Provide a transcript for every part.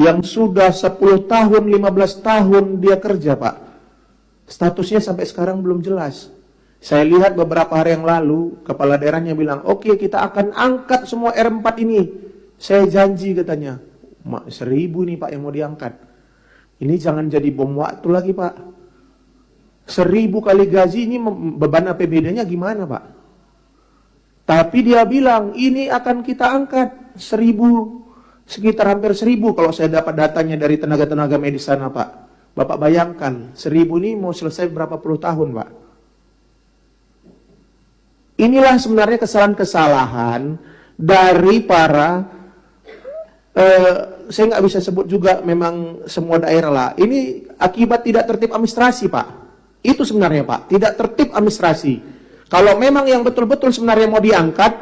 yang sudah 10 tahun, 15 tahun dia kerja, Pak. Statusnya sampai sekarang belum jelas. Saya lihat beberapa hari yang lalu, kepala daerahnya bilang, oke, kita akan angkat semua R4 ini. Saya janji katanya. 1.000 nih Pak yang mau diangkat. Ini jangan jadi bom waktu lagi, Pak. 1.000 kali gaji ini beban APBD-nya gimana, Pak? Tapi dia bilang, ini akan kita angkat 1.000. Sekitar hampir 1.000 kalau saya dapat datanya dari tenaga-tenaga medis sana, Pak. Bapak bayangkan, 1.000 ini mau selesai berapa puluh tahun, Pak. Inilah sebenarnya kesalahan-kesalahan dari para, saya nggak bisa sebut juga memang semua daerah lah. Ini akibat tidak tertib administrasi, Pak. Itu sebenarnya, Pak. Tidak tertib administrasi. Kalau memang yang betul-betul sebenarnya mau diangkat,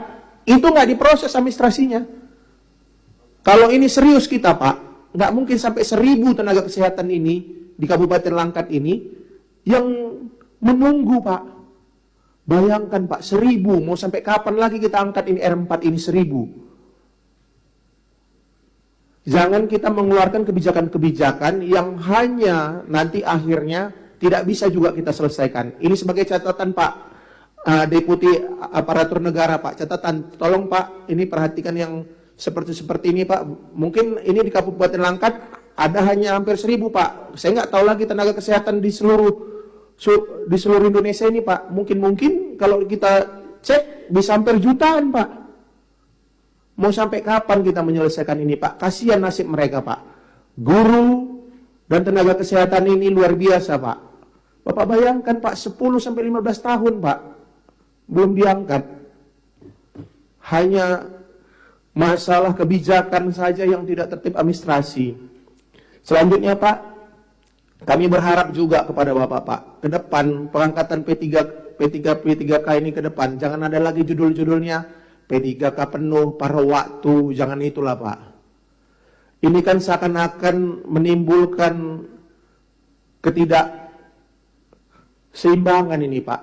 itu nggak diproses administrasinya. Kalau ini serius kita, Pak, nggak mungkin sampai 1.000 tenaga kesehatan ini di Kabupaten Langkat ini yang menunggu, Pak. Bayangkan, Pak, 1.000 mau sampai kapan lagi kita angkat ini R4 ini 1.000? Jangan kita mengeluarkan kebijakan-kebijakan yang hanya nanti akhirnya tidak bisa juga kita selesaikan. Ini sebagai catatan, Pak, Deputi Aparatur Negara, Pak. Catatan, tolong Pak, ini perhatikan yang seperti ini, Pak. Mungkin ini di Kabupaten Langkat ada hanya hampir 1.000, Pak. Saya nggak tahu lagi tenaga kesehatan di seluruh Indonesia ini, Pak. Mungkin kalau kita cek bisa hampir jutaan, Pak. Mau sampai kapan kita menyelesaikan ini, Pak? Kasihan nasib mereka, Pak. Guru dan tenaga kesehatan ini luar biasa, Pak. Bapak bayangkan, Pak, 10-15 tahun, Pak, belum diangkat. Hanya masalah kebijakan saja yang tidak tertib administrasi. Selanjutnya, Pak, kami berharap juga kepada Bapak, Pak, ke depan pengangkatan P3K ini ke depan, jangan ada lagi judul-judulnya P3K penuh, paruh waktu, jangan itulah, Pak. Ini kan seakan-akan menimbulkan ketidakseimbangan ini, Pak.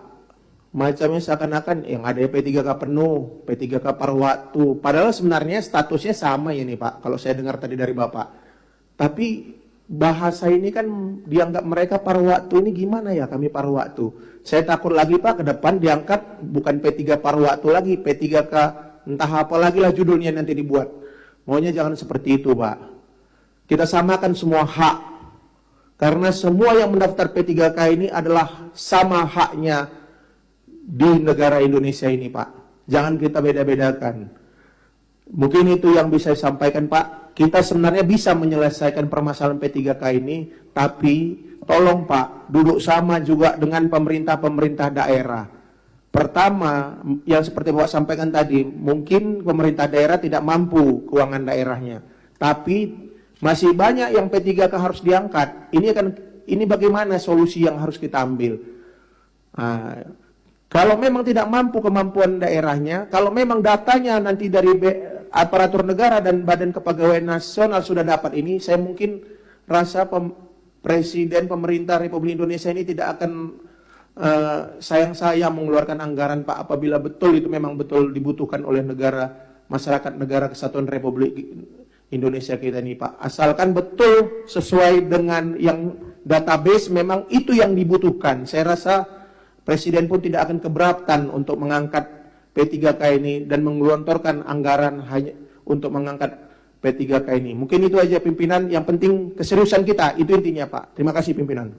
Macamnya seakan-akan yang ada P3K penuh, P3K paruh waktu. Padahal sebenarnya statusnya sama ini, Pak, kalau saya dengar tadi dari Bapak. Tapi bahasa ini kan dianggap mereka paruh waktu ini gimana ya kami paruh waktu. Saya takut lagi, Pak, ke depan diangkat bukan P3 paruh waktu lagi, P3K entah apa lagi lah judulnya nanti dibuat. Maunya jangan seperti itu, Pak. Kita samakan semua hak. Karena semua yang mendaftar P3K ini adalah sama haknya di negara Indonesia ini, Pak. Jangan kita beda-bedakan. Mungkin itu yang bisa saya sampaikan, Pak. Kita sebenarnya bisa menyelesaikan permasalahan P3K ini, tapi tolong, Pak, duduk sama juga dengan pemerintah-pemerintah daerah. Pertama, yang seperti Bapak sampaikan tadi, mungkin pemerintah daerah tidak mampu keuangan daerahnya, tapi masih banyak yang P3K harus diangkat. Ini bagaimana solusi yang harus kita ambil? Kalau memang tidak mampu kemampuan daerahnya, kalau memang datanya nanti dari aparatur negara dan Badan Kepegawaian Nasional sudah dapat ini, saya mungkin rasa Presiden pemerintah Republik Indonesia ini tidak akan sayang-sayang mengeluarkan anggaran, Pak, apabila betul itu memang betul dibutuhkan oleh masyarakat negara kesatuan Republik Indonesia kita ini, Pak. Asalkan betul sesuai dengan yang database memang itu yang dibutuhkan. Saya rasa Presiden pun tidak akan keberatan untuk mengangkat P3K ini dan menggelontorkan anggaran hanya untuk mengangkat P3K ini. Mungkin itu aja pimpinan, yang penting keseriusan kita, itu intinya, Pak. Terima kasih pimpinan.